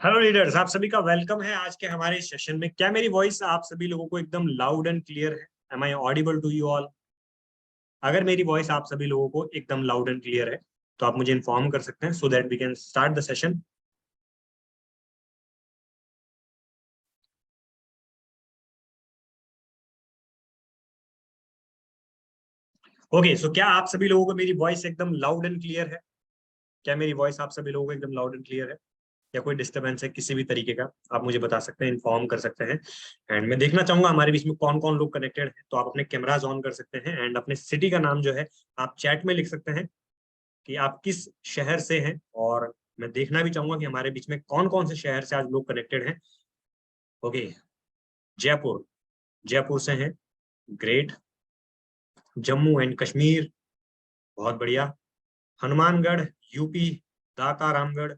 Hello leaders, आप सभी का वेलकम है आज के हमारे सेशन में। क्या मेरी वॉइस आप सभी लोगों को एकदम लाउड एंड क्लियर है? Am I audible to you all? अगर मेरी वॉइस आप सभी लोगों को एकदम लाउड एंड क्लियर है तो आप मुझे इन्फॉर्म कर सकते हैं so that we can start the session. Okay, so क्या आप सभी लोगों को मेरी वॉइस एकदम लाउड एंड क्लियर है? क्या मेरी वॉइस आप सभी लोगों को एकदम लाउड एंड क्लियर है या कोई डिस्टर्बेंस है किसी भी तरीके का? आप मुझे बता सकते हैं, इन्फॉर्म कर सकते हैं। एंड मैं देखना चाहूंगा हमारे बीच में कौन कौन लोग कनेक्टेड हैं, तो आप अपने कैमराज ऑन कर सकते हैं एंड अपने सिटी का नाम जो है आप चैट में लिख सकते हैं कि आप किस शहर से हैं। और मैं देखना भी चाहूंगा कि हमारे बीच में कौन कौन से शहर से आज लोग कनेक्टेड हैं। ओके, जयपुर, जयपुर से हैं, ग्रेट। जम्मू एंड कश्मीर, बहुत बढ़िया। Hanumangarh, UP, Dhaka, Ramgarh,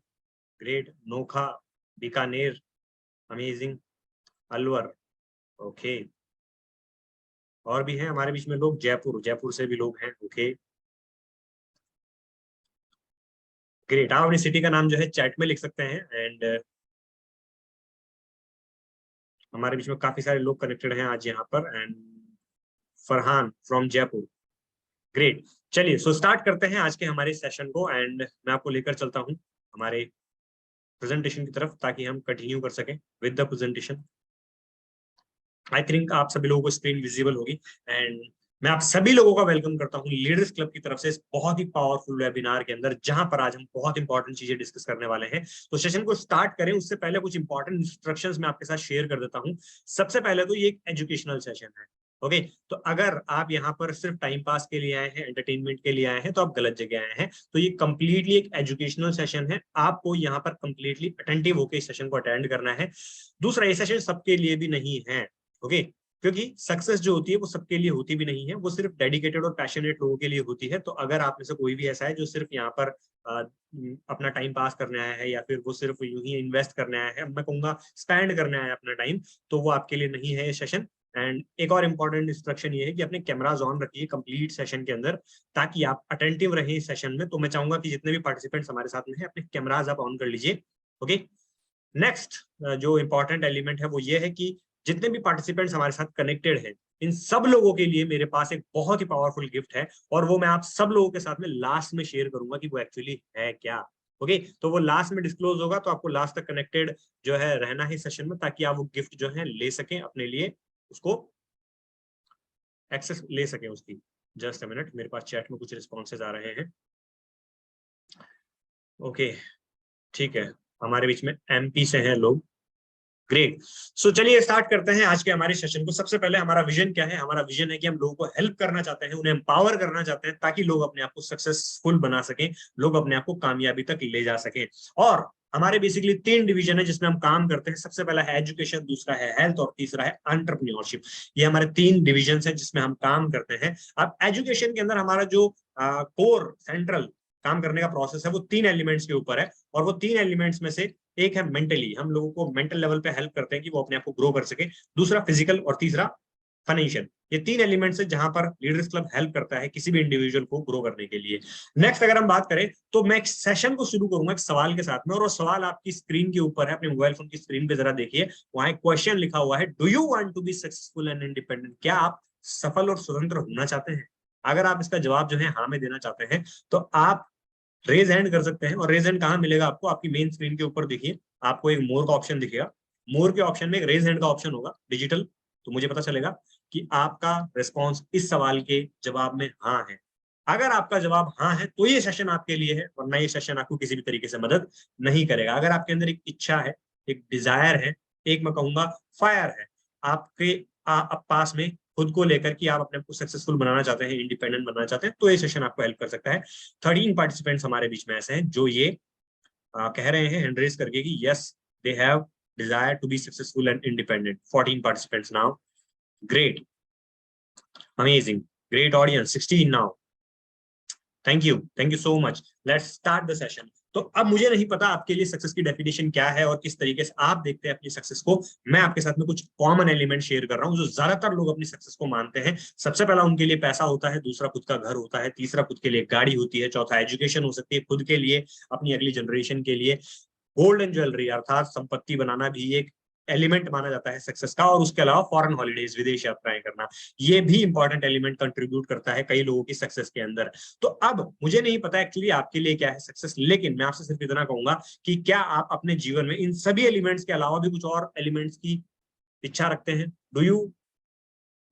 great. Nokha, Bikaner, amazing. Alwar, okay. और भी हैं हमारे बीच में लोग, जयपुर, जयपुर से भी लोग हैं, ओके, ग्रेट। आप अपनी सिटी का नाम जो है चैट में लिख सकते हैं एंड हमारे बीच में काफी सारे लोग कनेक्टेड हैं आज यहाँ पर। And Farhan from Jaipur, great. चलिए, सो स्टार्ट करते हैं आज के हमारे सेशन को एंड मैं आपको लेकर चलता हूं हमारे प्रेजेंटेशन की तरफ ताकि हम कंटिन्यू कर सकें with the presentation. I think आप सभी लोगों को स्क्रीन विजिबल होगी एंड मैं आप सभी लोगों का वेलकम करता हूं लीडर्स क्लब की तरफ से इस बहुत ही पावरफुल वेबिनार के अंदर, जहां पर आज हम बहुत इंपॉर्टेंट चीजें डिस्कस करने वाले हैं। तो सेशन को स्टार्ट करें उससे पहले कुछ इंपॉर्टेंट इंस्ट्रक्शंस मैं आपके साथ शेयर कर देता हूं। सबसे पहले तो ये एक एजुकेशनल सेशन है, ओके। तो अगर आप यहाँ पर सिर्फ टाइम पास के लिए आए हैं, एंटरटेनमेंट के लिए आए हैं, तो आप गलत जगह आए हैं। तो ये कंप्लीटली एक एजुकेशनल सेशन है, आपको यहाँ पर कंप्लीटली अटेंटिव होकर इस सेशन को अटेंड करना है। दूसरा, ये सेशन सबके लिए भी नहीं है, ओके, क्योंकि सक्सेस जो होती है वो सबके लिए होती भी नहीं है, वो सिर्फ डेडिकेटेड और पैशनेट लोगों के लिए होती है। तो अगर आप में से कोई भी ऐसा है जो सिर्फ यहाँ पर अपना टाइम पास करने आया है या फिर वो सिर्फ यूं ही इन्वेस्ट करने आया है, मैं कहूंगा स्पेंड करने आया है अपना टाइम, तो वो आपके लिए नहीं है ये सेशन। एंड एक और इम्पॉर्टेंट इंस्ट्रक्शन ये है कि अपने कैमराज ऑन रखिए कंप्लीट सेशन के अंदर ताकि आप अटेंटिव रहें इस सेशन में। तो मैं चाहूंगा कि जितने भी पार्टिसिपेंट्स हमारे साथ में हैं अपने कैमराज आप ऑन कर लीजिए, ओके। नेक्स्ट जो इंपॉर्टेंट एलिमेंट है वो ये है कि जितने भी पार्टिसिपेंट्स हमारे साथ कनेक्टेड हैं, इन सब लोगों के लिए मेरे पास एक बहुत ही पावरफुल गिफ्ट है और वो मैं आप सब लोगों के साथ में लास्ट में शेयर करूंगा कि वो एक्चुअली है क्या, ओके। तो वो लास्ट में डिस्क्लोज होगा, तो आपको लास्ट तक कनेक्टेड जो है रहना है सेशन में ताकि आप वो गिफ्ट जो है ले सकें अपने लिए, उसको एक्सेस ले सकें उसकी। जस्ट अ मिनट, मेरे पास चैट में कुछ रिस्पॉन्सेज आ रहे हैं, ओके, ठीक है। हमारे बीच में एमपी से हैं लोग, ग्रेट। सो चलिए स्टार्ट करते हैं आज के हमारे सेशन को। सबसे पहले हमारा विजन क्या है? हमारा विजन है कि हम लोगों को हेल्प करना चाहते हैं, उन्हें एम्पावर करना चाहते हैं ताकि लोग अपने आप को सक्सेसफुल बना सकें, लोग अपने आप को कामयाबी तक ले जा सकें। और हमारे बेसिकली 3 डिवीजन है जिसमें हम काम करते हैं। सबसे पहला है एजुकेशन, दूसरा है हेल्थ और तीसरा है एंटरप्रेन्योरशिप। ये हमारे 3 डिवीजन है जिसमें हम काम करते हैं। अब एजुकेशन के अंदर हमारा जो कोर सेंट्रल काम करने का प्रोसेस है वो 3 एलिमेंट्स के ऊपर है और वो 3 एलिमेंट्स में से एक है मेंटली, हम लोगों को मेंटल लेवल पे हेल्प करते हैं कि वो अपने आप को ग्रो कर सके। दूसरा फिजिकल और तीसरा फाइनेंशियल। ये 3 एलिमेंट्स है जहां पर लीडर्स क्लब हेल्प करता है किसी भी इंडिविजुअल को ग्रो करने के लिए। नेक्स्ट अगर हम बात करें तो मैं एक सेशन को शुरू करूंगा एक सवाल के साथ में, और वो सवाल आपकी स्क्रीन के ऊपर है, अपने मोबाइल फोन की स्क्रीन पे जरा देखिए। वहां एक क्वेश्चन लिखा हुआ है, do you want to be successful and independent? क्या आप सफल और स्वतंत्र होना चाहते हैं? अगर आप इसका जवाब जो है हाँ में देना चाहते हैं तो आप रेज हैंड कर सकते हैं। और रेज हैंड कहाँ मिलेगा आपको? आपकी मेन स्क्रीन के ऊपर देखिए, आपको एक मोर का ऑप्शन दिखेगा। मोर के ऑप्शन में एक रेज हैंड का ऑप्शन होगा डिजिटल, तो मुझे पता चलेगा कि आपका रिस्पॉन्स इस सवाल के जवाब में हाँ है। अगर आपका जवाब हाँ है तो ये सेशन आपके लिए है, वरना ये सेशन आपको किसी भी तरीके से मदद नहीं करेगा। अगर आपके अंदर एक इच्छा है, एक डिजायर है, एक मैं कहूंगा फायर है आपके पास में खुद को लेकर कि आप अपने को सक्सेसफुल बनाना चाहते हैं, इंडिपेंडेंट बनना चाहते हैं, तो ये सेशन आपको हेल्प कर सकता है। 13 पार्टिसिपेंट्स हमारे बीच में ऐसे हैं जो ये कह रहे हैं हैंड रेज करके कि yes they have desire to be successful and independent. 14 participants now, great, amazing, great audience, 16 now, thank you so much. Let's start the session. तो अब मुझे नहीं पता आपके लिए सक्सेस की डेफिनेशन क्या है और किस तरीके से आप देखते हैं अपनी सक्सेस को। मैं आपके साथ में कुछ कॉमन एलिमेंट शेयर कर रहा हूं जो ज्यादातर लोग अपनी सक्सेस को मानते हैं। सबसे पहला उनके लिए पैसा होता है, दूसरा खुद का घर होता है, तीसरा खुद के लिए गाड़ी होती है, चौथा एजुकेशन हो सकती है खुद के लिए, अपनी अगली जनरेशन के लिए, गोल्ड एंड ज्वेलरी अर्थात संपत्ति बनाना भी एक एलिमेंट माना जाता है सक्सेस का। और उसके अलावा फॉरेन हॉलीडेज, विदेश यात्राएं करना, ये भी इंपॉर्टेंट एलिमेंट कंट्रीब्यूट करता है कई लोगों की सक्सेस के अंदर। तो अब मुझे नहीं पता एक्चुअली आपके लिए क्या है सक्सेस, लेकिन मैं आपसे सिर्फ इतना कहूंगा कि क्या आप अपने जीवन में इन सभी एलिमेंट्स के अलावा भी कुछ और एलिमेंट्स की इच्छा रखते हैं?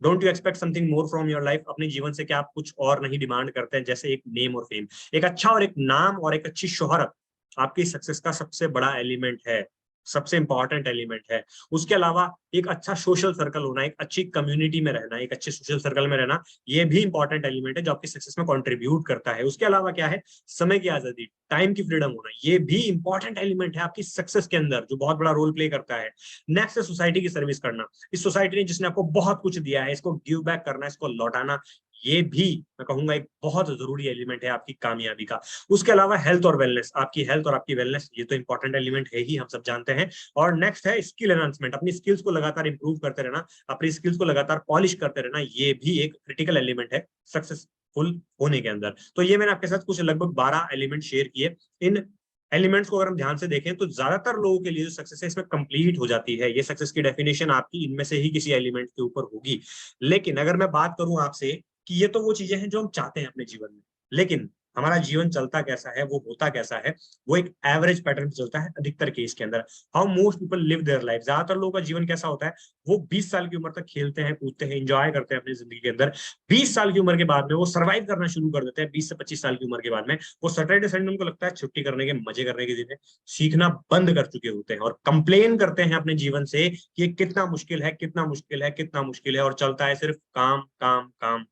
Don't you expect something more from your life? अपने जीवन से क्या आप कुछ और नहीं डिमांड करते हैं? जैसे एक नेम और फेम, एक अच्छा और एक नाम और एक अच्छी शोहरत आपकी सक्सेस का सबसे बड़ा एलिमेंट है, सबसे इंपॉर्टेंट एलिमेंट है। उसके अलावा एक अच्छा सोशल सर्कल होना, एक अच्छी कम्युनिटी में रहना, एक अच्छे सोशल सर्कल में रहना, ये भी इंपॉर्टेंट एलिमेंट है जो आपकी सक्सेस में कंट्रीब्यूट करता है। उसके अलावा क्या है? समय की आजादी, टाइम की फ्रीडम होना, ये भी इंपॉर्टेंट एलिमेंट है आपकी सक्सेस के अंदर, जो बहुत बड़ा रोल प्ले करता है। नेक्स्ट है सोसाइटी की सर्विस करना। इस सोसाइटी ने जिसने आपको बहुत कुछ दिया है, इसको गिव बैक करना, इसको लौटाना, ये भी मैं कहूंगा एक बहुत जरूरी एलिमेंट है आपकी कामयाबी का। उसके अलावा हेल्थ और वेलनेस, आपकी हेल्थ और आपकी वेलनेस, ये तो इंपॉर्टेंट एलिमेंट है ही, हम सब जानते हैं। और नेक्स्ट है स्किल एनहांसमेंट, अपनी स्किल्स को लगातार इंप्रूव करते रहना, अपनी स्किल्स को लगातार पॉलिश करते रहना, ये भी एक क्रिटिकल एलिमेंट है सक्सेसफुल होने के अंदर। तो ये मैंने आपके साथ कुछ लगभग 12 एलिमेंट शेयर किए। इन एलिमेंट्स को अगर हम ध्यान से देखें तो ज्यादातर लोगों के लिए जो सक्सेस है इसमें कंप्लीट हो जाती है। ये सक्सेस की डेफिनेशन आपकी इनमें से ही किसी एलिमेंट के ऊपर होगी। लेकिन अगर मैं बात करूं आपसे कि ये तो वो चीजें हैं जो हम चाहते हैं अपने जीवन में, लेकिन हमारा जीवन चलता कैसा है, वो होता कैसा है, वो एक एवरेज पैटर्न चलता है अधिकतर केस के अंदर। How most people live their life, ज्यादातर लोगों का जीवन कैसा होता है? वो 20 साल की उम्र तक खेलते हैं, कूदते हैं, एंजॉय करते हैं अपनी जिंदगी के अंदर। 20 साल की उम्र के बाद में वो सर्वाइव करना शुरू कर देते हैं। 20 से 25 साल की उम्र के बाद में वो सैटरडे संडे उनको लगता है छुट्टी करने के, मजे करने के दिन है, सीखना बंद कर चुके होते हैं और कंप्लेन करते हैं अपने जीवन से कि कितना मुश्किल है, कितना मुश्किल है, कितना मुश्किल है, और चलता है सिर्फ काम काम काम।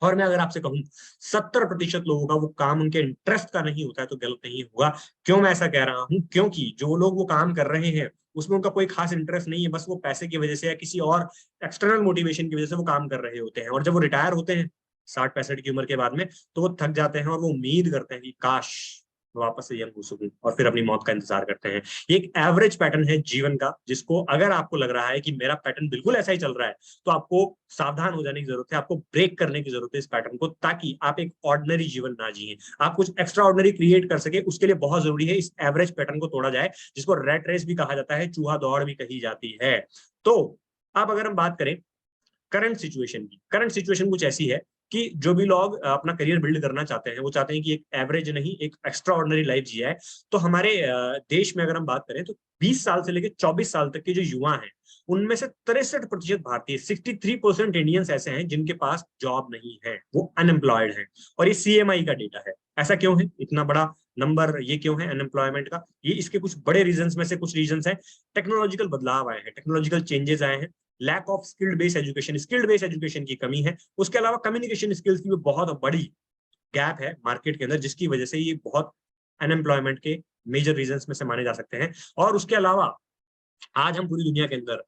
और मैं अगर आपसे कहूं 70% लोगों का वो काम उनके इंटरेस्ट का नहीं होता है तो गलत नहीं होगा। क्यों मैं ऐसा कह रहा हूं? क्योंकि जो लोग वो काम कर रहे हैं उसमें उनका कोई खास इंटरेस्ट नहीं है, बस वो पैसे की वजह से या किसी और एक्सटर्नल मोटिवेशन की वजह से वो काम कर रहे होते हैं। और जब वो रिटायर होते हैं 60-65 की उम्र के बाद में, तो वो थक जाते हैं और वो उम्मीद करते हैं कि काश मैं वापस से यंग हो सकूं, और फिर अपनी मौत का इंतजार करते हैं। ये एक एवरेज पैटर्न है जीवन का, जिसको अगर आपको लग रहा है कि मेरा पैटर्न बिल्कुल ऐसा ही चल रहा है, तो आपको सावधान हो जाने की जरूरत है, आपको ब्रेक करने की जरूरत है इस पैटर्न को, ताकि आप एक ऑर्डिनरी जीवन ना जिए, आप कुछ एक्स्ट्रा ऑर्डिनरी क्रिएट कर सके। उसके लिए बहुत जरूरी है इस एवरेज पैटर्न को तोड़ा जाए, जिसको रेट रेस भी कहा जाता है, चूहा दौड़ भी कही जाती है। तो अब अगर हम बात करें करंट सिचुएशन की, करंट सिचुएशन कुछ ऐसी है कि जो भी लोग अपना करियर बिल्ड करना चाहते हैं, वो चाहते हैं कि एक एवरेज नहीं, एक एक्स्ट्रा ऑर्डिनरी लाइफ जिया है। तो हमारे देश में अगर हम बात करें तो 20 साल से लेकर 24 साल तक के जो युवा हैं, उनमें से 63% भारतीय, 63% इंडियंस ऐसे हैं जिनके पास जॉब नहीं है, वो अनएम्प्लॉयड हैं। और ये सीएमआई का डेटा है। ऐसा क्यों है? इतना बड़ा नंबर ये क्यों है अनएम्प्लॉयमेंट का? ये इसके कुछ बड़े रीजंस में से कुछ रीजंस हैं। टेक्नोलॉजिकल बदलाव आए हैं, टेक्नोलॉजिकल चेंजेस आए हैं, lack of skilled based education, skilled based education की कमी है। उसके अलावा कम्युनिकेशन स्किल्स की भी बहुत बड़ी गैप है मार्केट के अंदर, जिसकी वजह से ये बहुत अनएम्प्लॉयमेंट के मेजर रीजंस में से माने जा सकते हैं। और उसके अलावा आज हम पूरी दुनिया के अंदर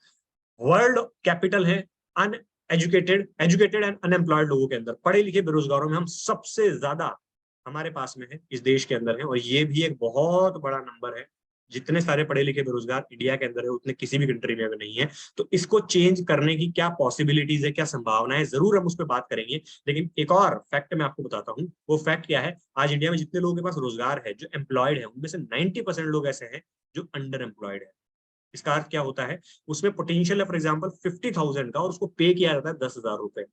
वर्ल्ड कैपिटल है अन एजुकेटेड, एजुकेटेड एंड अनएम्प्लॉयड लोगों के अंदर, पढ़े लिखे बेरोजगारों में हम सबसे ज्यादा हमारे पास में है, इस देश के अंदर है। और ये भी एक बहुत बड़ा नंबर है। जितने सारे पढ़े लिखे बेरोजगार इंडिया के अंदर है, उतने किसी भी कंट्री में अगर नहीं है। तो इसको चेंज करने की क्या पॉसिबिलिटीज है, क्या संभावना है, जरूर हम उस पर बात करेंगे। लेकिन एक और फैक्ट मैं आपको बताता हूँ। वो फैक्ट क्या है? आज इंडिया में जितने लोगों के पास रोजगार है, जो एम्प्लॉयड है, उनमें से 90% लोग ऐसे हैं जो अंडर एम्प्लॉयड है। इसका अर्थ क्या होता है? उसमें पोटेंशियल है फॉर एग्जाम्पल 50,000 का, और उसको पे किया जाता है 10,000 रुपए।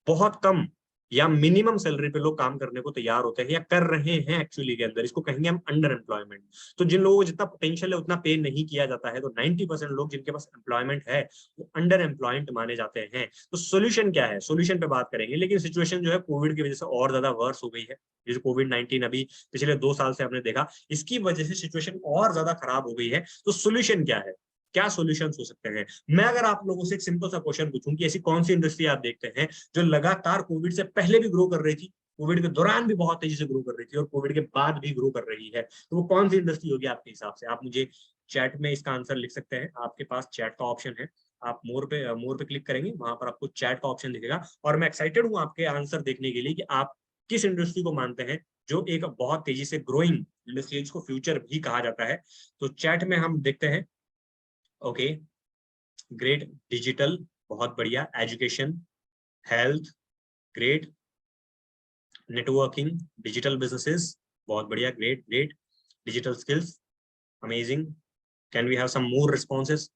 बहुत कम या मिनिमम सैलरी पे लोग काम करने को तैयार होते हैं या कर रहे हैं एक्चुअली के अंदर, इसको कहेंगे हम अंडर एम्प्लॉयमेंट। तो जिन लोगों को जितना पोटेंशियल है उतना पे नहीं किया जाता है, तो 90% लोग जिनके पास एम्प्लॉयमेंट है वो अंडर एम्प्लॉयमेंट माने जाते हैं। तो सोल्यूशन क्या है? सोल्यूशन पे बात करेंगे, लेकिन सिचुएशन जो है कोविड की वजह से और ज्यादा वर्स हो गई है। जैसे कोविड-19 अभी पिछले 2 साल से हमने देखा, इसकी वजह से सिचुएशन और ज्यादा खराब हो गई है। तो सोल्यूशन क्या है? क्या सॉल्यूशन हो सकते हैं? मैं अगर आप लोगों से एक सिंपल सा क्वेश्चन पूछूं कि ऐसी कौन सी इंडस्ट्री आप देखते हैं जो लगातार कोविड से पहले भी ग्रो कर रही थी, कोविड के दौरान भी बहुत तेजी से ग्रो कर रही थी, और कोविड के बाद भी ग्रो कर रही है, तो वो कौन सी इंडस्ट्री होगी आपके हिसाब से? आप मुझे चैट में इसका आंसर लिख सकते हैं। आपके पास चैट का ऑप्शन है, आप मोर पे क्लिक करेंगे, वहां पर आपको चैट का ऑप्शन दिखेगा। और मैं एक्साइटेड हूं आपके आंसर देखने के लिए कि आप किस इंडस्ट्री को मानते हैं जो एक बहुत तेजी से ग्रोइंग इंडस्ट्री, जिसको फ्यूचर भी कहा जाता है। तो चैट में हम देखते हैं। Okay, great. डिजिटल, बहुत बढ़िया। Education, health, great. Networking, digital businesses, बहुत बढ़िया, great great. Digital skills, amazing, can we have some more responses?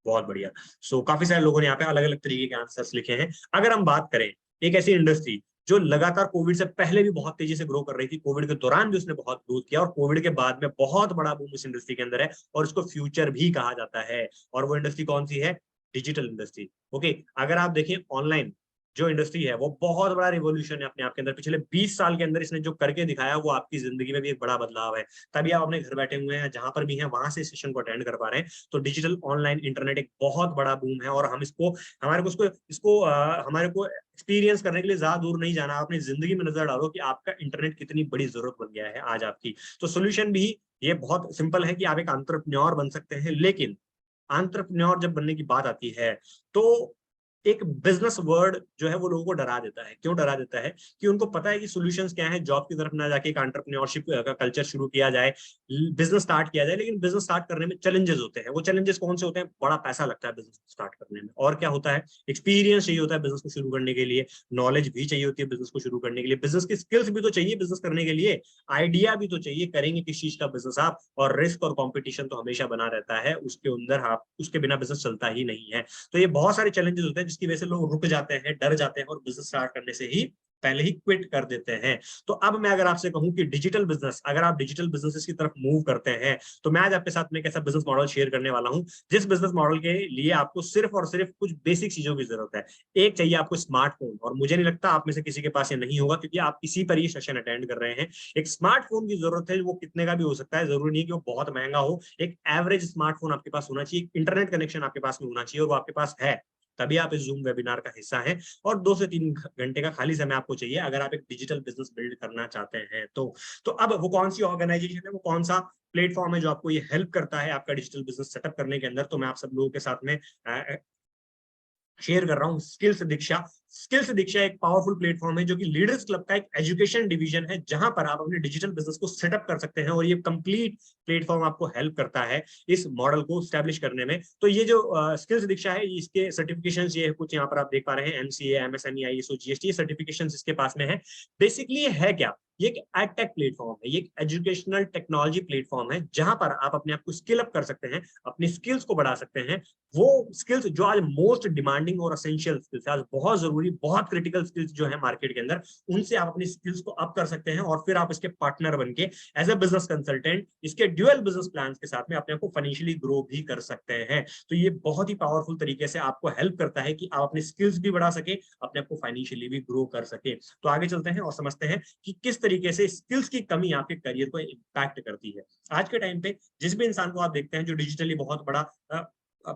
बहुत बढ़िया। सो काफी सारे लोगों ने यहाँ पे अलग अलग तरीके के आंसर्स लिखे हैं। अगर हम बात करें एक ऐसी इंडस्ट्री जो लगातार कोविड से पहले भी बहुत तेजी से ग्रो कर रही थी, कोविड के दौरान भी उसने बहुत ग्रोथ किया और कोविड के बाद में बहुत बड़ा बूम इस इंडस्ट्री के अंदर है और इसको फ्यूचर भी कहा जाता है, और वो इंडस्ट्री कौन सी है? Digital industry. ओके, अगर आप देखें ऑनलाइन जो इंडस्ट्री है वो बहुत बड़ा रिवॉल्यूशन है अपने आप के अंदर। पिछले 20 साल के अंदर इसने जो करके दिखाया वो आपकी जिंदगी में भी एक बड़ा बदलाव है। तभी आप अपने घर बैठे हुए हैं, जहां पर भी हैं वहां से सेशन को अटेंड कर पा रहे हैं। तो डिजिटल ऑनलाइन इंटरनेट एक बहुत बड़ा बूम है और हम इसको हमारे को इसको हमारे को एक्सपीरियंस करने के लिए ज्यादा दूर नहीं जाना। अपनी जिंदगी में नजर डालो कि आपका इंटरनेट कितनी बड़ी जरूरत बन गया है आज आपकी। तो सोल्यूशन भी ये बहुत सिंपल है कि आप एक एंटरप्रेन्योर बन सकते हैं। लेकिन एंटरप्रेन्योर जब बनने की बात आती है तो एक बिजनेस वर्ड जो है वो लोगों को डरा देता है। क्यों डरा देता है? कि उनको पता है कि सॉल्यूशंस क्या है, जॉब की तरफ ना जाके एक एंटरप्रेन्योरशिप का कल्चर शुरू किया जाए, बिजनेस स्टार्ट किया जाए। लेकिन बिजनेस स्टार्ट करने में चैलेंजेस होते हैं। वो चैलेंजेस कौन से होते हैं? बड़ा पैसा लगता है बिजनेस स्टार्ट करने में, और क्या होता है? एक्सपीरियंस चाहिए होता है बिजनेस को शुरू करने के लिए, नॉलेज भी चाहिए होती है बिजनेस को शुरू करने के लिए, बिजनेस की स्किल्स भी तो चाहिए बिजनेस करने के लिए, आइडिया भी तो चाहिए, करेंगे किस चीज का बिजनेस आप, और रिस्क और कॉम्पिटिशन तो हमेशा बना रहता है उसके अंदर, आप उसके बिना बिजनेस चलता ही नहीं है। तो ये बहुत सारे चैलेंजेस होते हैं जिसकी वजह से लोग रुक जाते हैं, डर जाते हैं और बिजनेस स्टार्ट करने से ही पहले ही क्विट कर देते हैं। तो अब मैं अगर आपसे कहूं कि डिजिटल बिजनेस, अगर आप डिजिटल बिजनेस की तरफ मूव करते हैं, तो मैं आज आपके साथ में एक ऐसा बिजनेस मॉडल शेयर करने वाला हूं जिस बिजनेस मॉडल के लिए आपको सिर्फ और सिर्फ कुछ बेसिक चीजों की जरूरत है। एक चाहिए आपको स्मार्टफोन, और मुझे नहीं लगता आप में से किसी के पास ये नहीं होगा क्योंकि आप इसी पर ये सेशन अटेंड कर रहे हैं। एक स्मार्टफोन की जरूरत है, वो कितने का भी हो सकता है, जरूरी नहीं कि वो बहुत महंगा हो। एक एवरेज स्मार्टफोन आपके पास होना चाहिए, इंटरनेट कनेक्शन आपके पास में होना चाहिए, और वो आपके पास है तभी आप इस जूम वेबिनार का हिस्सा हैं। और 2 से 3 घंटे का खाली समय आपको चाहिए अगर आप एक डिजिटल बिजनेस बिल्ड करना चाहते हैं। तो अब वो कौन सी ऑर्गेनाइजेशन है, वो कौन सा प्लेटफॉर्म है जो आपको ये हेल्प करता है आपका डिजिटल बिजनेस सेटअप करने के अंदर, तो मैं आप सब लोगों के साथ में शेयर कर रहा हूं स्किल्स दीक्षा। स्किल्स दीक्षा एक पावरफुल प्लेटफॉर्म है जो कि लीडर्स क्लब का एक एजुकेशन डिवीजन है, जहां पर आप अपने डिजिटल बिजनेस को सेटअप कर सकते हैं, और ये कंप्लीट प्लेटफॉर्म आपको हेल्प करता है इस मॉडल को स्टैब्लिश करने में। तो ये जो स्किल्स दीक्षा है, इसके सर्टिफिकेशन ये कुछ यहाँ पर आप देख पा रहे हैं, MCA, MSME, ISO, GST certification इसके पास में है। बेसिकली ये है क्या? ये एक एडटेक प्लेटफॉर्म है, ये एक एजुकेशनल टेक्नोलॉजी प्लेटफॉर्म है जहां पर आप अपने आप को स्किल अप कर सकते हैं, अपनी स्किल्स को बढ़ा सकते हैं। वो स्किल्स जो आज मोस्ट डिमांडिंग और असेंशियल स्किल्स, आज बहुत जरूरी, बहुत क्रिटिकल स्किल्स जो है मार्केट के अंदर, उनसे आप अपनी स्किल्स को अप कर सकते हैं, और फिर आप इसके पार्टनर बन के एज ए बिजनेस कंसल्टेंट इसके ड्यूअल बिजनेस प्लान के साथ में अपने आप को फाइनेंशियली ग्रो भी कर सकते हैं। तो ये बहुत ही पावरफुल तरीके से आपको हेल्प करता है कि आप अपनी स्किल्स भी बढ़ा सके, अपने आप को फाइनेंशियली भी ग्रो कर सके। तो आगे चलते हैं और समझते हैं कि किस तरीके से स्किल्स की कमी आपके करियर को इम्पैक्ट करती है। आज के टाइम पे जिस भी इंसान को आप देखते हैं जो डिजिटली बहुत बड़ा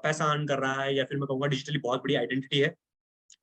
पैसा अर्न कर रहा है, या फिर मैं कहूंगा डिजिटली बहुत बड़ी आइडेंटिटी है,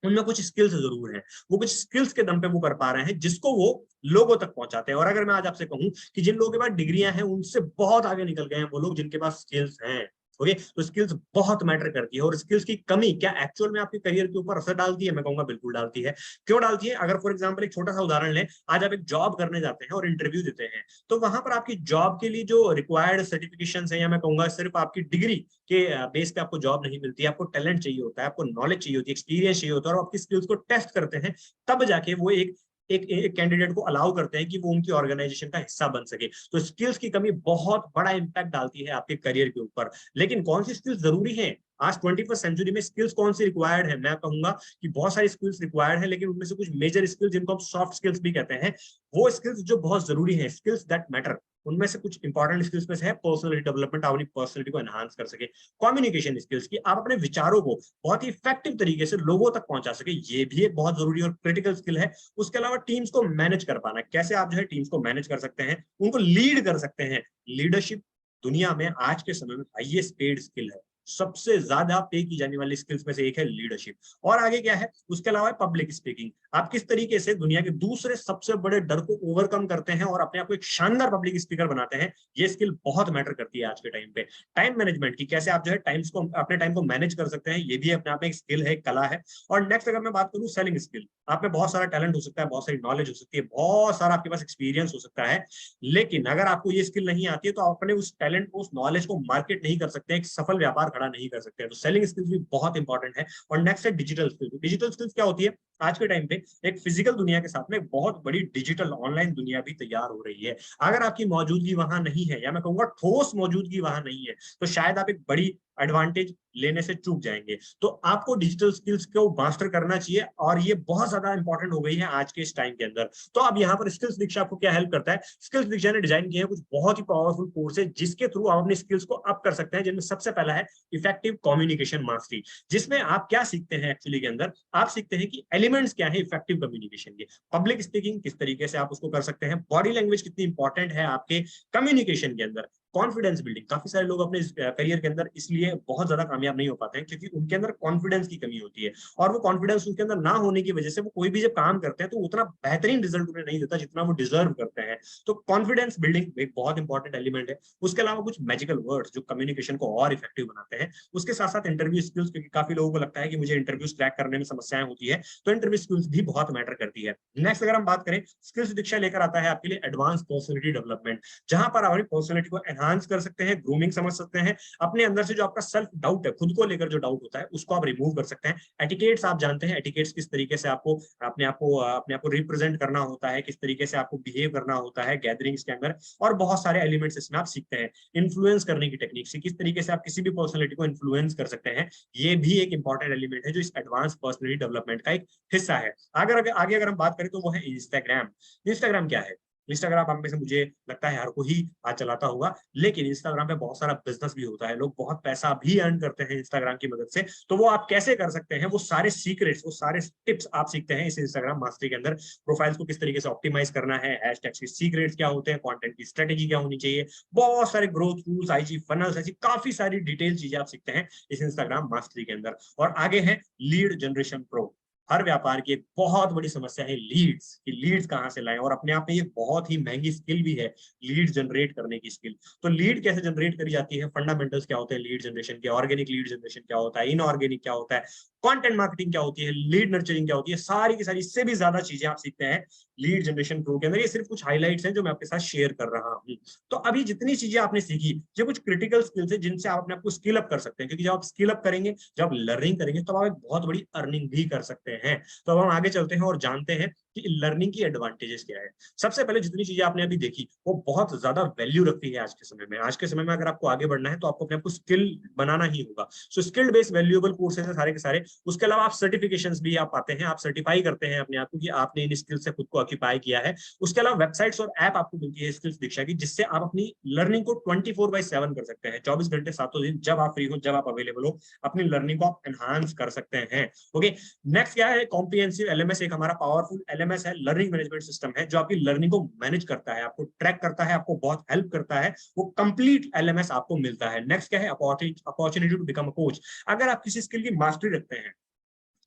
उनमें कुछ स्किल्स जरूर हैं। वो कुछ स्किल्स के दम पे वो कर पा रहे हैं जिसको वो लोगों तक पहुंचाते हैं। और अगर मैं आज आपसे कहूं कि जिन लोगों के पास डिग्रियां हैं उनसे बहुत आगे निकल गए हैं वो लोग जिनके पास स्किल्स हैं। ओके, तो स्किल्स बहुत मैटर करती है, और स्किल्स की कमी क्या एक्चुअल में आपके करियर के ऊपर असर डालती है? मैं कहूंगा बिल्कुल डालती है। क्यों डालती है? अगर फॉर एग्जांपल एक छोटा सा उदाहरण लें, आज आप एक जॉब करने जाते हैं और इंटरव्यू देते हैं, तो वहां पर आपकी जॉब के लिए जो रिक्वायर्ड सर्टिफिकेशन है, या मैं कहूंगा सिर्फ आपकी डिग्री के बेस पे आपको जॉब नहीं मिलती है। आपको टैलेंट चाहिए होता है, आपको नॉलेज चाहिए होती है, एक्सपीरियंस चाहिए होता है, और आपकी स्किल्स को टेस्ट करते हैं, तब जाके वो एक कैंडिडेट को अलाउ करते हैं कि वो उनकी ऑर्गेनाइजेशन का हिस्सा बन सके। तो स्किल्स की कमी बहुत बड़ा इंपैक्ट डालती है आपके करियर के ऊपर। लेकिन कौन सी स्किल्स जरूरी है आज 21st सेंचुरी में? स्किल्स कौन सी रिक्वायर्ड है? मैं कहूंगा कि बहुत सारी स्किल्स रिक्वायर्ड है, लेकिन उनमें से कुछ मेजर स्किल्स जिनको हम सॉफ्ट स्किल्स भी कहते हैं, वो स्किल्स जो बहुत जरूरी है, स्किल्स दैट मैटर, उनमें से कुछ इंपॉर्टेंट स्किल्स में से है पर्सनैलिटी डेवलपमेंट, अपनी पर्सनैलिटी को एनहांस कर सके, कम्युनिकेशन स्किल्स की आप अपने विचारों को बहुत ही इफेक्टिव तरीके से लोगों तक पहुंचा सके, ये भी एक बहुत जरूरी और क्रिटिकल स्किल है। उसके अलावा टीम्स को मैनेज कर पाना, कैसे आप जो है टीम्स को मैनेज कर सकते हैं, उनको लीड कर सकते हैं। लीडरशिप दुनिया में आज के समय में हाईएस्ट पेड स्किल है, सबसे ज्यादा पे की जाने वाली स्किल्स में से एक है लीडरशिप। और आगे क्या है उसके अलावा? Public speaking. आप किस तरीके से दुनिया के दूसरे सबसे बड़े डर को ओवरकम करते हैं और अपने आप को एक शानदार पब्लिक स्पीकर बनाते हैं, ये स्किल बहुत मैटर करती है आज के टाइम पे। टाइम मैनेजमेंट की, कैसे आप जो है टाइम्स को, अपने टाइम को मैनेज कर सकते हैं, ये भी अपने आप में एक स्किल है, एक कला है। और नेक्स्ट अगर मैं बात करूं सेलिंग स्किल, आप में बहुत सारा टैलेंट हो सकता है, बहुत सारी नॉलेज हो सकती है, बहुत सारा आपके पास एक्सपीरियंस हो सकता है, लेकिन अगर आपको ये स्किल नहीं आती है तो आप अपने उस टैलेंट को, उस नॉलेज को मार्केट नहीं कर सकते, एक सफल व्यापार खड़ा नहीं कर सकते हैं। तो सेलिंग स्किल्स भी बहुत इंपॉर्टेंट है। और नेक्स्ट है डिजिटल स्किल्स। डिजिटल स्किल्स क्या होती है? आज के टाइम पे एक फिजिकल दुनिया के साथ में बहुत बड़ी डिजिटल ऑनलाइन दुनिया भी तैयार हो रही है। अगर आपकी मौजूदगी वहां नहीं है, या मैं कहूंगा ठोस मौजूदगी वहां नहीं है, तो शायद आप एक बड़ी एडवांटेज लेने से चूक जाएंगे। तो आपको डिजिटल स्किल्स को मास्टर करना चाहिए, और ये बहुत ज्यादा इंपॉर्टेंट हो गई है आज के इस टाइम के अंदर। तो अब यहाँ पर स्किल्स दीक्षा आपको क्या हेल्प करता है? स्किल्स दीक्षा ने डिजाइन किए हैं कुछ बहुत ही पावरफुल कोर्स है, जिसके थ्रू आप अपनी स्किल्स को अप कर सकते हैं। जिनमें सबसे पहला है इफेक्टिव कम्युनिकेशन मास्टरी, जिसमें आप क्या सीखते हैं एक्चुअली के अंदर, आप सीखते हैं कि एलिमेंट्स क्या है इफेक्टिव कम्युनिकेशन के। पब्लिक स्पीकिंग किस तरीके से आप उसको कर सकते हैं, बॉडी लैंग्वेज कितनी इंपॉर्टेंट है आपके कम्युनिकेशन के अंदर, कॉन्फिडेंस बिल्डिंग। काफी सारे लोग अपने करियर के अंदर इसलिए बहुत ज्यादा कामयाब नहीं हो पाते हैं क्योंकि उनके अंदर कॉन्फिडेंस की कमी होती है, और वो कॉन्फिडेंस उनके अंदर ना होने की वजह से वो कोई भी जब काम करते हैं तो उतना बेहतरीन रिजल्ट उन्हें नहीं देता जितना वो डिजर्व करते हैं। तो कॉन्फिडेंस बिल्डिंग एक बहुत इंपॉर्टेंट एलिमेंट है। उसके अलावा कुछ मैजिकल वर्ड्स जो कम्युनिकेशन को और इफेक्टिव बनाते हैं। उसके साथ साथ इंटरव्यू स्किल्स, क्योंकि काफी लोगों को लगता है कि मुझे इंटरव्यूज क्रैक करने में समस्याएं होती है, तो इंटरव्यू स्किल्स भी बहुत मैटर करती है। नेक्स्ट अगर हम बात करें, स्किल्स दीक्षा लेकर आता है आपके लिए एडवांस पर्सनैलिटी डेवलपमेंट, जहां पर आप अपनी पर्सनैलिटी को एनहांस कर सकते हैं, ग्रूमिंग समझ सकते हैं, अपने अंदर से जो आपका सेल्फ डाउट है, खुद को लेकर जो डाउट होता है उसको आप रिमूव कर सकते हैं। एटिकेट्स आप जानते हैं, एटिकेट्स किस तरीके से आपको अपने आप को रिप्रेजेंट करना होता है, किस तरीके से आपको बिहेव करना होता है गैदरिंग्स के अंदर, और बहुत सारे एलिमेंट्स इसमें आप सीखते हैं। इन्फ्लुएंस करने की टेक्निक से किस तरीके से आप किसी भी पर्सनैलिटी को इन्फ्लुएंस कर सकते हैं, ये भी एक इंपॉर्टेंट एलिमेंट है जो इस एडवांस पर्सनैलिटी डेवलपमेंट का एक हिस्सा है। अगर हम बात करें तो वो है इंस्टाग्राम। इंस्टाग्राम क्या है? इंस्टाग्राम आप में से मुझे लगता है हर कोई आज चलाता होगा, लेकिन इंस्टाग्राम पे बहुत सारा बिजनेस भी होता है, लोग बहुत पैसा भी अर्न करते हैं इंस्टाग्राम की मदद से। तो वो आप कैसे कर सकते हैं, वो सारे सीक्रेट्स, वो सारे टिप्स आप सीखते हैं इस इंस्टाग्राम मास्टरी के अंदर। प्रोफाइल्स को किस तरीके से ऑप्टिमाइज करना है, हैशटैग्स की सीक्रेट्स क्या होते हैं, कंटेंट की स्ट्रेटेजी क्या होनी चाहिए, बहुत सारे ग्रोथ रूल्स, आईजी फनल्स, ऐसी काफी सारी डिटेल चीजें आप सीखते हैं इस इंस्टाग्राम मास्टरी के अंदर। और आगे है लीड जनरेशन प्रो। हर व्यापार की एक बहुत बड़ी समस्या है लीड्स, कि लीड्स कहां से लाएं, और अपने आप में ये बहुत ही महंगी स्किल भी है, लीड जनरेट करने की स्किल। तो लीड कैसे जनरेट करी जाती है, फंडामेंटल्स क्या होते हैं लीड जनरेशन के, ऑर्गेनिक लीड जनरेशन क्या होता है, इनऑर्गेनिक क्या होता है, कंटेंट मार्केटिंग क्या होती है, लीड नर्चरिंग क्या होती है, सारी की सारी, इससे भी ज्यादा चीजें आप सीखते हैं लीड जनरेशन प्रो के अंदर। ये सिर्फ कुछ हाइलाइट्स हैं जो मैं आपके साथ शेयर कर रहा हूँ। तो अभी जितनी चीजें आपने सीखी, ये कुछ क्रिटिकल स्किल्स है जिनसे आप अपने आप को स्किल अप कर सकते हैं, क्योंकि जब आप स्किल अप करेंगे, जब आप लर्निंग करेंगे, तो आप एक बहुत बड़ी अर्निंग भी कर सकते हैं। तो अब हम आगे चलते हैं और जानते हैं कि लर्निंग की एडवांटेजेस क्या है। सबसे पहले जितनी चीजें आपने अभी देखी वो बहुत ज्यादा वैल्यू रखती है आज के समय में। आज के समय में अगर आपको आगे बढ़ना है तो आपको अपने आप को स्किल बनाना ही होगा। So skill based valuable courses है सारे के सारे। उसके अलावा आप सर्टिफिकेशंस भी आप पाते हैं, आप सर्टिफाई करते हैं अपने आप को कि आपने इन स्किल्स से खुद को ऑक्यूपाई किया है। उसके अलावा वेबसाइट्स और ऐप आपको मिलती है स्किल्स दीक्षा की, जिससे आप अपनी लर्निंग को 24/7 कर सकते हैं, 24 घंटे 7 दिन, जब आप फ्री हो, जब आप अवेलेबल हो, अपनी लर्निंग को आप एनहांस कर सकते हैं। ओके, नेक्स्ट क्या है, कॉम्प्रिहेंसिव एलएमएस। एक हमारा पावरफुल एलएमएस है, लर्निंग मैनेजमेंट सिस्टम है, जो आपकी लर्निंग को मैनेज करता है, आपको ट्रैक करता है, आपको बहुत हेल्प करता है। वो कंप्लीट एलएमएस आपको मिलता है। नेक्स्ट क्या है, opportunity to become a coach. अगर आप किसी स्किल की मास्टरी रखते हैं,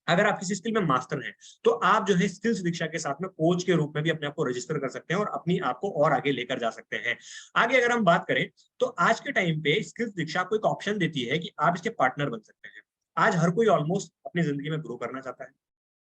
अगर आप किसी स्किल में मास्टर हैं, तो आप जो है स्किल्स दीक्षा के साथ में कोच के रूप में भी अपने आप को रजिस्टर कर सकते हैं और अपनी आप को और आगे लेकर जा सकते हैं। आगे अगर हम बात करें तो आज के टाइम पे स्किल्स दीक्षा आपको एक ऑप्शन देती है कि आप इसके पार्टनर बन सकते हैं। आज हर कोई ऑलमोस्ट अपनी जिंदगी में ग्रो करना चाहता है,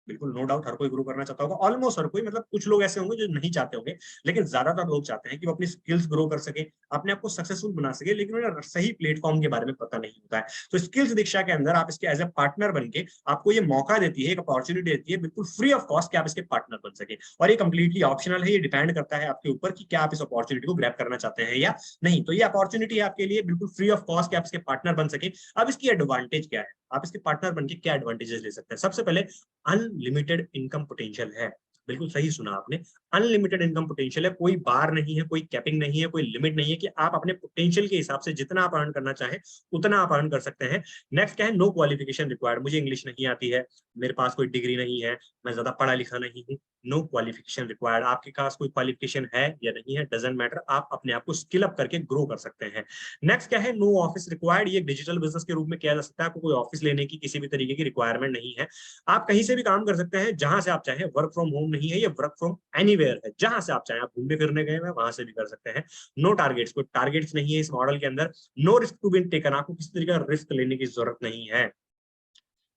बिल्कुल नो डाउट, हर कोई ग्रो करना चाहता होगा, ऑलमोस्ट हर कोई, मतलब कुछ लोग ऐसे होंगे जो नहीं चाहते होंगे, लेकिन ज्यादातर लोग चाहते हैं कि वो अपनी स्किल्स ग्रो कर सके, अपने आप को सक्सेसफुल बना सके, लेकिन उन्हें सही प्लेटफॉर्म के बारे में पता नहीं होता है। तो स्किल्स दीक्षा के अंदर आप इसके एज ए पार्टनर बन के, आपको ये मौका देती है, एक अपॉर्चुनिटी देती है बिल्कुल फ्री ऑफ कॉस्ट कि आप इसके पार्टनर बन सके। और ये कंप्लीटली ऑप्शनल है, ये डिपेंड करता है आपके ऊपर कि क्या आप इस अपॉर्चुनिटी को ग्रैब करना चाहते हैं या नहीं। तो ये अपॉर्चुनिटी है आपके लिए बिल्कुल फ्री ऑफ कॉस्ट कि आप इसके पार्टनर बन सके। अब इसकी एडवांटेज क्या है, आप इसके पार्टनर बनके क्या एडवांटेजेस ले सकते हैं? सबसे पहले अनलिमिटेड इनकम पोटेंशियल है। बिल्कुल सही सुना आपने, अनलिमिटेड इनकम पोटेंशियल है, कोई बार नहीं है, कोई कैपिंग नहीं है, कोई लिमिट नहीं है, कि आप अपने पोटेंशियल के हिसाब से जितना आप अर्न करना चाहें उतना आप अर्न कर सकते हैं। नेक्स्ट क्या है, नो क्वालिफिकेशन रिक्वायर्ड। मुझे इंग्लिश नहीं आती है, मेरे पास कोई डिग्री नहीं है, मैं ज्यादा पढ़ा लिखा नहीं हूँ, नो क्वालिफिकेशन रिक्वायर्ड। आपके पास कोई क्वालिफिकेशन है या नहीं है, डजंट मैटर, आप अपने आप को स्किल अप करके ग्रो कर सकते हैं। नेक्स्ट क्या है, नो ऑफिस रिक्वायर्ड। ये डिजिटल बिजनेस के रूप में किया जा सकता है, आपको कोई ऑफिस लेने की किसी भी तरीके की रिक्वायरमेंट नहीं है, आप कहीं से भी काम कर सकते हैं, जहां से आप चाहें। वर्क फ्रॉम होम नहीं है, ये वर्क फ्रॉम एनीवेयर है, जहां से आप चाहें, आप घूमने फिरने गए हैं वहां से भी कर सकते हैं। नो टारगेट्स, कोई टारगेट्स नहीं है इस मॉडल के अंदर। No risk to be taken, आपको किसी तरीके का रिस्क लेने की जरूरत नहीं है।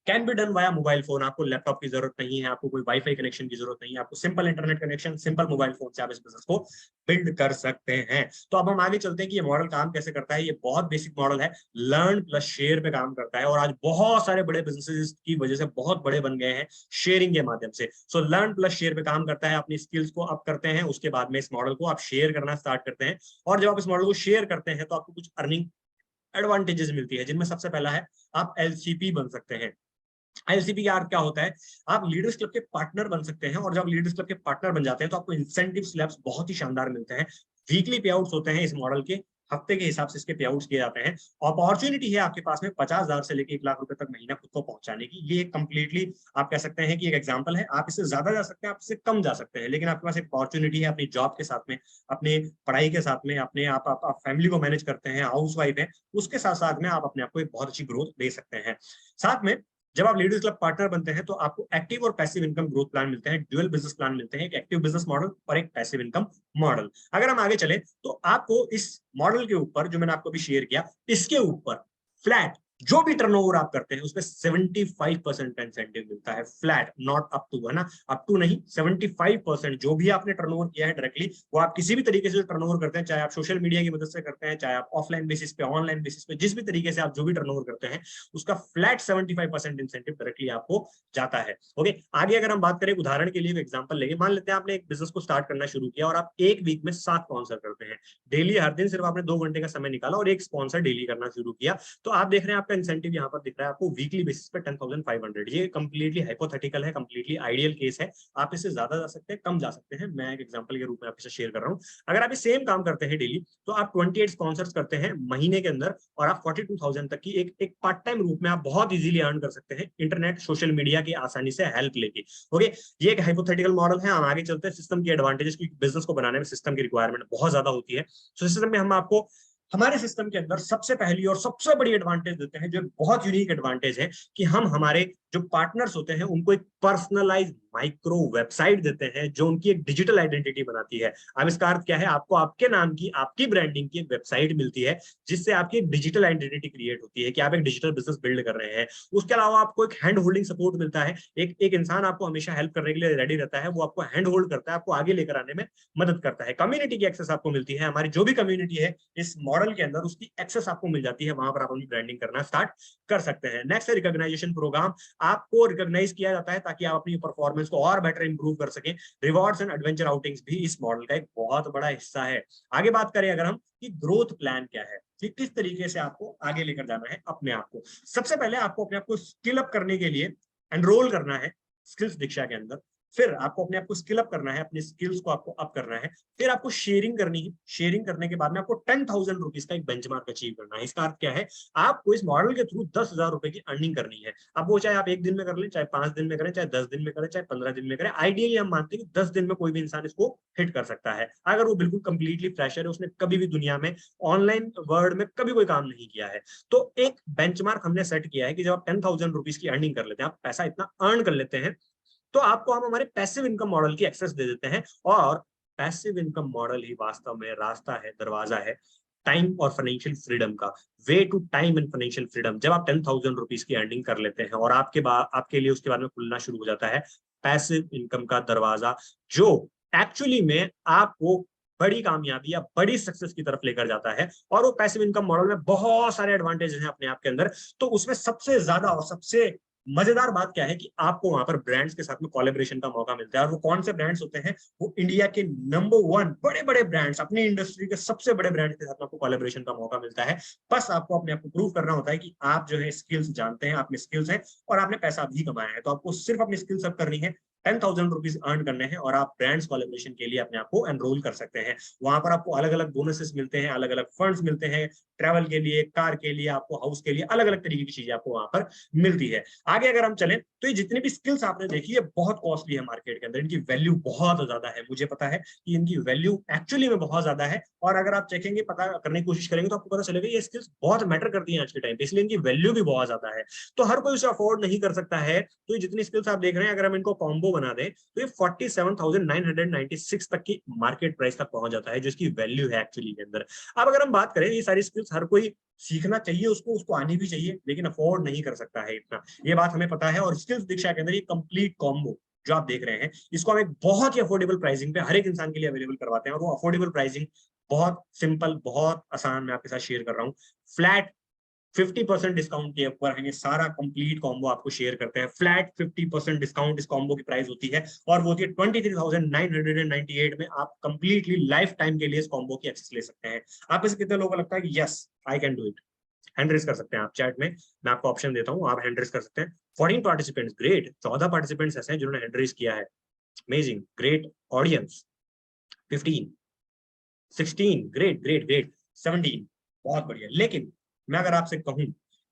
Can be done via mobile phone. आपको लैपटॉप की जरूरत नहीं है, आपको कोई वाईफाई कनेक्शन की जरूरत नहीं है, आपको simple internet connection, simple mobile phone से आप इस बिजनेस को बिल्ड कर सकते हैं। तो अब हम आगे चलते हैं कि ये मॉडल काम कैसे करता है। ये बहुत बेसिक मॉडल है, लर्न प्लस शेयर पे काम करता है, और आज बहुत सारे बड़े बिजनेसेस की वजह से बहुत बड़े बन गए हैं शेयरिंग के माध्यम से। सो लर्न प्लस शेयर पे काम करता है, अपनी स्किल्स को अप करते हैं, उसके बाद में इस मॉडल को आप शेयर करना स्टार्ट करते हैं, और जब आप इस मॉडल को शेयर करते हैं तो आपको कुछ अर्निंग एडवांटेजेस मिलती है, जिनमें सबसे पहला है आप एलसीपी बन सकते हैं। एलसीपी का अर्थ क्या होता है, आप लीडर्स क्लब के पार्टनर बन सकते हैं, और जब लीडर्स क्लब के पार्टनर बन जाते हैं तो आपको इंसेंटिव स्लैब्स बहुत ही शानदार मिलते हैं। वीकली पे आउट्स होते हैं इस मॉडल के, हफ्ते के हिसाब से इसके पे आउट्स किए जाते हैं। अपॉर्चुनिटी है आपके पास में 50,000 से लेकर 1 लाख रुपए तक महीना खुद को पहुंचाने की। ये कंप्लीटली आप कह सकते हैं कि एक एग्जांपल है, आप इससे ज्यादा जा सकते हैं, आप इससे कम जा सकते हैं, लेकिन आपके पास एक अपॉर्चुनिटी है अपनी जॉब के साथ में, अपने पढ़ाई के साथ में, अपने आप फैमिली को मैनेज करते हैं, हाउस वाइफ है, उसके साथ साथ में आप अपने आप को एक बहुत अच्छी ग्रोथ दे सकते हैं। साथ में जब आप लीडर्स क्लब पार्टनर बनते हैं तो आपको एक्टिव और पैसिव इनकम ग्रोथ प्लान मिलते हैं, ड्यूअल बिजनेस प्लान मिलते हैं, एक एक्टिव बिजनेस मॉडल और एक पैसिव इनकम मॉडल। अगर हम आगे चले तो आपको इस मॉडल के ऊपर, जो मैंने आपको भी शेयर किया, इसके ऊपर फ्लैट जो भी टर्नओवर आप करते हैं उसमें 75% का इंसेंटिव मिलता है, फ्लैट, नॉट अप टू, है ना, अप टू नहीं, 75% जो भी आपने टर्नओवर किया है डायरेक्टली, वो आप किसी भी तरीके से टर्नओवर करते हैं, चाहे आप सोशल मीडिया की मदद से करते हैं, चाहे आप ऑफलाइन बेसिस पे, ऑनलाइन बेसिस पे, जिस भी तरीके से आप जो भी टर्नओवर करते हैं, उसका फ्लैट 75% इंसेंटिव डायरेक्टली आपको जाता है। ओके, आगे अगर हम बात करें, उदाहरण के लिए एग्जांपल लेंगे, मान लेते हैं आपने एक बिजनेस को स्टार्ट करना शुरू किया और आप एक वीक में 7 स्पॉन्सर करते हैं डेली, हर दिन सिर्फ आपने 2 घंटे का समय निकाला और एक स्पॉन्सर डेली करना शुरू किया, तो आप देख रहे हैं आपका इंसेंटिव यहाँ पर दिख रहा है आपको वीकली बेसिस पे 10,500। ये कंप्लीटली हाइपोथेटिकल है, कंप्लीटली आइडियल केस है, आप इससे ज्यादा जा सकते हैं, कम जा सकते हैं, मैं एक एग्जांपल के रूप में आपसे शेयर कर रहा हूं। अगर आप सेम काम करते हैं डेली, तो आप 28 स्पॉन्सर्स करते हैं महीने के अंदर, और आप 42,000 तक की एक पार्ट टाइम रूप में आप बहुत इजीली अर्न कर सकते हैं, इंटरनेट सोशल मीडिया की आसानी से हेल्प लेके। ओके, ये एक हाइपोथेटिकल मॉडल है। हम आगे चलते हैं सिस्टम की एडवांटेजेस, क्योंकि बिजनेस को बनाने में सिस्टम की रिक्वायरमेंट बहुत ज्यादा होती है। तो सिस्टम में हम आपको हमारे सिस्टम के अंदर सबसे पहली और सबसे बड़ी एडवांटेज देते हैं, जो बहुत यूनिक एडवांटेज है, कि हम हमारे जो पार्टनर्स होते हैं उनको एक पर्सनलाइज माइक्रो वेबसाइट देते हैं, जो उनकी एक डिजिटल आइडेंटिटी बनाती है। अब इसका अर्थ क्या है, आपको आपके नाम की, आपकी ब्रांडिंग की एक वेबसाइट मिलती है, जिससे आपकी एक डिजिटल आइडेंटिटी क्रिएट होती है कि आप एक डिजिटल बिजनेस बिल्ड कर रहे हैं। उसके अलावा आपको एक हैंड होल्डिंग सपोर्ट मिलता है, एक इंसान आपको हमेशा हेल्प करने के लिए रेडी रहता है, वो आपको हैंड होल्ड करता है, आपको आगे लेकर आने में मदद करता है। कम्युनिटी की एक्सेस आपको मिलती है, हमारी जो भी कम्युनिटी है इस मॉडल के अंदर, उसकी एक्सेस आपको मिल जाती है, वहां पर आप अपनी ब्रांडिंग करना स्टार्ट कर सकते हैं। नेक्स्ट है रिकॉग्नाइजेशन प्रोग्राम, आपको रिकॉग्नाइज किया जाता है ताकि आप अपनी परफॉर्मेंस को और बेटर इंप्रूव कर सकें। रिवॉर्ड्स एंड एडवेंचर आउटिंग्स भी इस मॉडल का एक बहुत बड़ा हिस्सा है। आगे बात करें अगर हम कि ग्रोथ प्लान क्या है, कि किस तरीके से आपको आगे लेकर जाना है अपने आप को। सबसे पहले आपको अपने आप को स्किल अप करने के लिए एनरोल करना है स्किल्स दीक्षा के अंदर, फिर आपको अपने आप को स्किल अप करना है, अपने स्किल्स को आपको अप करना है, फिर आपको शेयरिंग करनी है, शेयरिंग करने के बाद में आपको 10,000 रुपीज का एक बेंचमार्क अचीव करना है। इसका अर्थ क्या है, आपको इस मॉडल के थ्रू 10,000 रुपए की अर्निंग करनी है। अब वो चाहे आप 1 दिन में कर लें, चाहे 5 दिन में करें, चाहे 10 दिन में करें, चाहे 15 दिन में करें, आइडियली हम मानते हैं कि 10 दिन में कोई भी इंसान इसको हिट कर सकता है, अगर वो बिल्कुल कंप्लीटली फ्रेशर है, उसने कभी भी दुनिया में ऑनलाइन वर्ल्ड में कभी कोई काम नहीं किया है। तो एक बेंचमार्क हमने सेट किया है कि जब आप 10,000 रुपीज की अर्निंग कर लेते हैं, आप पैसा इतना अर्न कर लेते हैं, तो आपको हम हमारे पैसिव इनकम मॉडल की एक्सेस दे देते हैं। और पैसिव इनकम मॉडल ही वास्तव में रास्ता है, दरवाजा है टाइम और फाइनेंशियल फ्रीडम का, way to time and financial freedom. जब आप 10,000 रुपीज की अर्निंग कर लेते हैं और आपके लिए उसके बाद में खुलना शुरू हो जाता है पैसिव इनकम का दरवाजा, जो एक्चुअली में आपको बड़ी कामयाबी या बड़ी सक्सेस की तरफ लेकर जाता है। और वो पैसिव इनकम मॉडल में बहुत सारे एडवांटेज हैं अपने आप के अंदर। तो उसमें सबसे ज्यादा और सबसे मजेदार बात क्या है कि आपको वहां पर ब्रांड्स के साथ में कोलैबोरेशन का मौका मिलता है। और वो कौन से ब्रांड्स होते हैं, वो इंडिया के नंबर 1 बड़े बड़े ब्रांड्स, अपनी इंडस्ट्री के सबसे बड़े ब्रांड्स के साथ आपको कोलैबोरेशन का मौका मिलता है। बस आपको अपने आप को प्रूव करना होता है कि आप जो है स्किल्स जानते हैं, आप में स्किल्स हैं और आपने पैसा भी कमाया है। तो आपको सिर्फ अपनी स्किल्स अप करनी है, 10,000 रुपीज अर्न करने हैं, और आप ब्रांड्स कोलैबोरेशन के लिए अपने आप को एनरोल कर सकते हैं। वहां पर आपको अलग अलग बोनसेस मिलते हैं, अलग अलग फंड्स मिलते हैं, ट्रैवल के लिए, कार के लिए, आपको हाउस के लिए, अलग अलग तरीके की चीजें आपको वहां पर मिलती है। आगे अगर हम चलें तो ये जितनी भी स्किल्स आपने देखी है बहुत कॉस्टली है मार्केट के अंदर, इनकी वैल्यू बहुत ज्यादा है, मुझे पता है कि इनकी वैल्यू एक्चुअली में बहुत ज्यादा है। और अगर आप चेकेंगे, पता करने की कोशिश करेंगे, तो आपको पता चलेगा ये स्किल्स बहुत मैटर करती हैं आज के टाइम पे, इसलिए इनकी वैल्यू भी बहुत ज्यादा है। तो हर कोई उसे अफोर्ड नहीं कर सकता है। तो ये जितनी स्किल्स आप देख रहे हैं, अगर हम इनको कॉम्बो बना दें तो ये 47,996 तक की मार्केट प्राइस तक पहुंच जाता है, जो इसकी वैल्यू है एक्चुअली के अंदर। अब अगर हम बात करें, ये सारी स्किल्स हर कोई सीखना चाहिए, उसको उसको आनी भी चाहिए, लेकिन अफोर्ड नहीं कर सकता है इतना, ये बात हमें पता है। और स्किल्स दीक्षा के अंदर ये कंप्लीट कॉम्बो जो आप देख रहे हैं, इसको हम एक बहुत ही अफोर्डेबल प्राइसिंग पे हर एक इंसान के लिए अवेलेबल करवाते हैं। और वो अफोर्डेबल प्राइसिंग बहुत सिंपल, बहुत आसान मैं आपके साथ शेयर कर रहा हूँ। फ्लैट 50% डिस्काउंट के ऊपर हम ये सारा कंप्लीट कॉम्बो आपको शेयर करते हैं। फ्लैट 50% डिस्काउंट इस कॉम्बो की प्राइस होती है, और वो होती है 23,998 में। आप कंप्लीटली लाइफ टाइम के लिए इस कॉम्बो की एक्सेस ले सकते हैं। आप में से कितने लोगों को लगता है कि yes I can do it? Hand raise कर सकते हैं आप चैट में, मैं आपको ऑप्शन देता हूँ, आप हैंड रेज कर सकते हैं। 14 पार्टिसिपेंट्स, ग्रेट। 14 पार्टिसिपेंट्स ऐसे हैं जिन्होंने हैंड रेज किया है, amazing, great. Audience 15, 16, great great great, 17, बहुत बढ़िया। लेकिन मैं अगर आपसे कहूं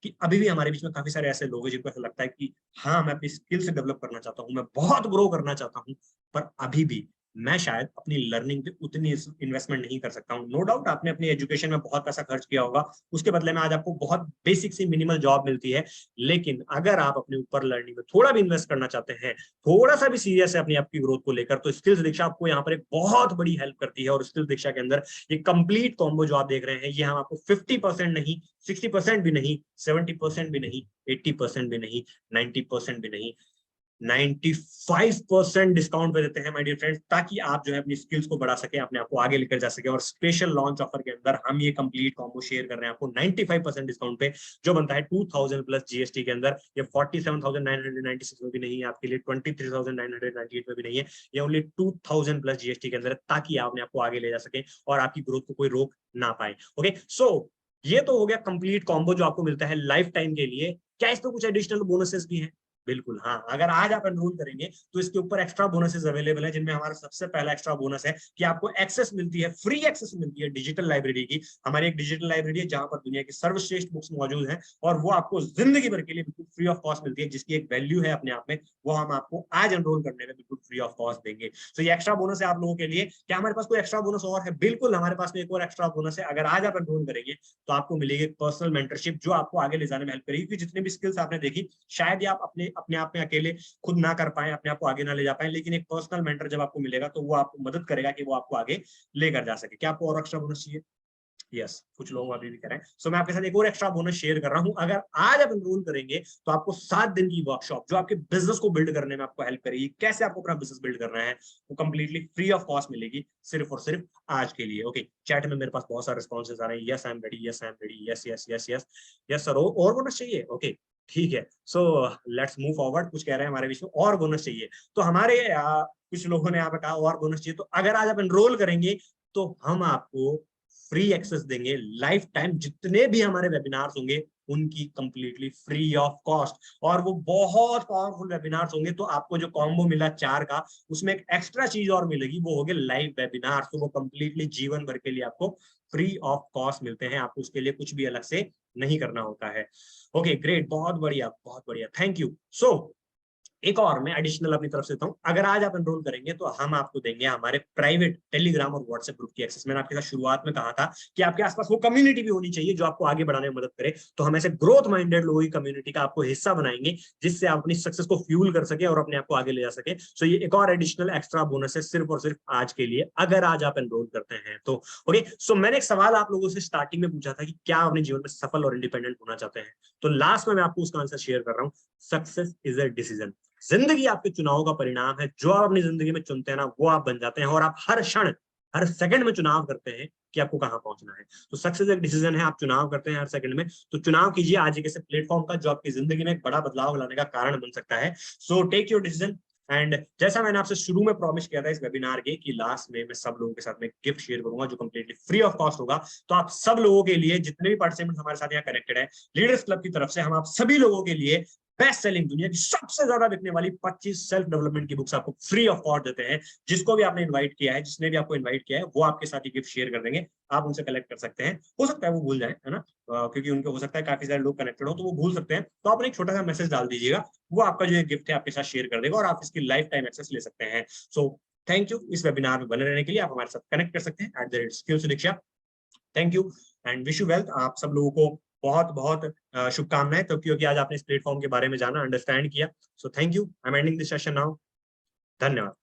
कि अभी भी हमारे बीच में काफी सारे ऐसे लोग हैं जिनको ऐसा लगता है कि हाँ मैं अपनी स्किल से डेवलप करना चाहता हूँ, मैं बहुत ग्रो करना चाहता हूँ, पर अभी भी मैं शायद अपनी लर्निंग पे उतनी इन्वेस्टमेंट नहीं कर सकता हूँ। नो डाउट आपने अपनी एजुकेशन में बहुत पैसा खर्च किया होगा, उसके बदले में आज आपको बहुत बेसिक सी मिनिमल जॉब मिलती है। लेकिन अगर आप अपने ऊपर लर्निंग में थोड़ा भी इन्वेस्ट करना चाहते हैं, थोड़ा सा भी सीरियस है अपनी आपकी ग्रोथ को लेकर, तो स्किल्स दीक्षा आपको यहाँ पर एक बहुत बड़ी हेल्प करती है। और स्किल्स दीक्षा के अंदर ये कंप्लीट कॉम्बो जो आप देख रहे हैं, ये हम आपको 50% नहीं, 60% भी नहीं, 70% भी नहीं, 80% भी नहीं, 90% भी नहीं, 95% डिस्काउंट पे देते हैं माय डियर फ्रेंड्स, ताकि आप जो है अपनी स्किल्स को बढ़ा सके, अपने आप को आगे लेकर जा सके। और स्पेशल लॉन्च ऑफर के अंदर हम ये कंप्लीट कॉम्बो शेयर कर रहे हैं आपको 95% डिस्काउंट पे, जो बनता है 2000 प्लस जीएसटी के अंदर। ये 47,996 में भी नहीं है आपके लिए, 23,998 में भी नहीं है, ये ओनली 2000 प्लस जीएसटी के अंदर है, ताकि आप अपने आपको आगे ले जा सके और आपकी ग्रोथ को कोई रोक ना पाए। ओके, सो ये तो हो गया कंप्लीट कॉम्बो जो आपको मिलता है लाइफ टाइम के लिए। क्या इसमें कुछ एडिशनल बोनसेस भी हैं? बिल्कुल हाँ, अगर आज आप एनरोल करेंगे तो इसके ऊपर एक्स्ट्रा बोनसेस अवेलेबल है, जिनमें हमारा सबसे पहला एक्स्ट्रा बोनस है कि आपको एक्सेस मिलती है, फ्री एक्सेस मिलती है डिजिटल लाइब्रेरी की। हमारी एक डिजिटल लाइब्रेरी है जहां पर दुनिया की सर्वश्रेष्ठ बुक्स मौजूद हैं, और वो आपको जिंदगी भर के लिए बिल्कुल फ्री ऑफ कॉस्ट मिलती है, जिसकी एक वैल्यू है अपने आप में। वो हम आपको आज एनरोल करने में बिल्कुल फ्री ऑफ कॉस्ट देंगे। तो ये एक्स्ट्रा बोनस है आप लोगों के लिए। क्या हमारे पास कोई एक्स्ट्रा बोनस और है? बिल्कुल, हमारे पास में एक और एक्स्ट्रा बोनस है। अगर आज आप एनरोल करेंगे तो आपको मिलेगी पर्सनल मेंटरशिप, जो आपको आगे ले जाने में हेल्प करेगी। क्योंकि जितने भी स्किल्स आपने देखी, शायद ये आप अपने अपने आप में अकेले खुद ना कर पाए, अपने आप को आगे ना ले जा पाए, लेकिन एक पर्सनल मेंटर जब आपको मिलेगा तो वो आपको मदद करेगा कि वो आपको आगे लेकर जा सके। क्या आपको और एक्स्ट्रा बोनस चाहिए? यस, कुछ लोग अभी भी करें। सो मैं आपके साथ एक और एक्स्ट्रा बोनस शेयर कर रहा हूं। अगर आज आप एनरोल करेंगे तो आपको 7 दिन की वर्कशॉप, जो आपके बिजनेस को बिल्ड करने में आपको हेल्प करेगी, कैसे आपको अपना बिजनेस बिल्ड करना है, वो कंप्लीटली फ्री ऑफ कॉस्ट मिलेगी, सिर्फ और सिर्फ आज के लिए। ओके, चैट में मेरे पास बहुत सारे रिस्पॉन्सेज आ रहे हैं। Yes I am ready, yes I am ready, yes yes yes yes yes sir, और बोनस चाहिए? ओके, ठीक है। So let's move forward. कुछ कह रहे हैं हमारे बीच में और बोनस चाहिए, तो हमारे कुछ लोगों ने यहाँ पे कहा और बोनस चाहिए। तो अगर आज आप एनरोल करेंगे तो हम आपको फ्री एक्सेस देंगे लाइफ टाइम, जितने भी हमारे वेबिनार्स होंगे उनकी कंप्लीटली फ्री ऑफ कॉस्ट। और वो बहुत पावरफुल वेबिनार्स होंगे। तो आपको जो कॉम्बो मिला 4 का, उसमें एक एक्स्ट्रा चीज और मिलेगी, वो हो गए लाइव वेबिनार। तो वो कंप्लीटली जीवन भर के लिए आपको फ्री ऑफ कॉस्ट मिलते हैं, आपको उसके लिए कुछ भी अलग से नहीं करना होता है। ओके ग्रेट, बहुत बढ़िया बहुत बढ़िया, थैंक यू। सो एक और मैं एडिशनल अपनी तरफ से देता हूं। अगर आज आप एनरोल करेंगे तो हम आपको देंगे हमारे प्राइवेट टेलीग्राम और व्हाट्सएप ग्रुप की एक्सेस। मैंने आपके साथ शुरुआत में कहा था कि आपके आसपास वो कम्युनिटी भी होनी चाहिए जो आपको आगे बढ़ाने में मदद करे। तो हम ऐसे ग्रोथ माइंडेड लोगों की कम्युनिटी का आपको हिस्सा बनाएंगे, जिससे आप अपनी सक्सेस को फ्यूल कर सके और अपने आप को आगे ले जा सके। सो ये एक और एडिशनल एक्स्ट्रा बोनस है, सिर्फ और सिर्फ आज के लिए, अगर आज आप एनरोल करते हैं तो। ओके, सो मैंने एक सवाल आप लोगों से स्टार्टिंग में पूछा था कि क्या अपने जीवन में सफल और इंडिपेंडेंट होना चाहते हैं, तो लास्ट में मैं आपको उसका आंसर शेयर कर रहा हूँ। Success is a decision. जिंदगी आपके चुनाव का परिणाम है। जो आप अपनी जिंदगी में चुनते हैं ना, वो आप बन जाते हैं। और आप हर क्षण, हर सेकंड में चुनाव करते हैं कि आपको कहां पहुंचना है। तो सक्सेस एक डिसीजन है, आप चुनाव करते हैं हर सेकंड में। तो चुनाव कीजिए आज एक ऐसे प्लेटफॉर्म का जो आपकी जिंदगी में एक बड़ा बदलाव लाने का कारण बन सकता है। So take your decision. And जैसा मैंने आपसे शुरू में प्रॉमिस किया था इस वेबिनार के कि लास्ट में मैं सब लोगों के साथ में गिफ्ट शेयर करूंगा जो कंप्लीटली फ्री ऑफ कॉस्ट होगा। तो आप सब लोगों के लिए, जितने भी पार्टिसिपेंट हमारे साथ यहाँ कनेक्टेड है लीडर्स क्लब की तरफ से, हम आप सभी लोगों के लिए बेस्ट सेलिंग, दुनिया की सबसे ज्यादा बिकने वाली 25 सेल्फ डेवलपमेंट की बुक्स आपको फ्री ऑफ कॉस्ट देते हैं। जिसको भी आपने इनवाइट किया है, जिसने भी आपको इनवाइट किया है, वो आपके साथ ही गिफ्ट शेयर कर देंगे। आप उनसे कलेक्ट कर सकते हैं। हो सकता है वो भूल जाए, है ना, क्योंकि उनको हो सकता है काफी सारे लोग कनेक्टेड हो तो वो भूल सकते हैं। तो आपने एक छोटा सा मैसेज डाल दीजिएगा, वो आपका जो गिफ्ट है आपके साथ शेयर कर देगा और आप इसकी लाइफ टाइम एक्सेस ले सकते हैं। सो थैंक यू इस वेबिनार में बने रहने के लिए। आप हमारे साथ कनेक्ट कर सकते हैं @skillsdiksha। Thank you and wish you wealth. आप सब लोगों को बहुत बहुत शुभकामनाएं, तो क्योंकि आज आपने इस प्लेटफॉर्म के बारे में जाना, अंडरस्टैंड किया। So thank you, I am ending this session now. धन्यवाद।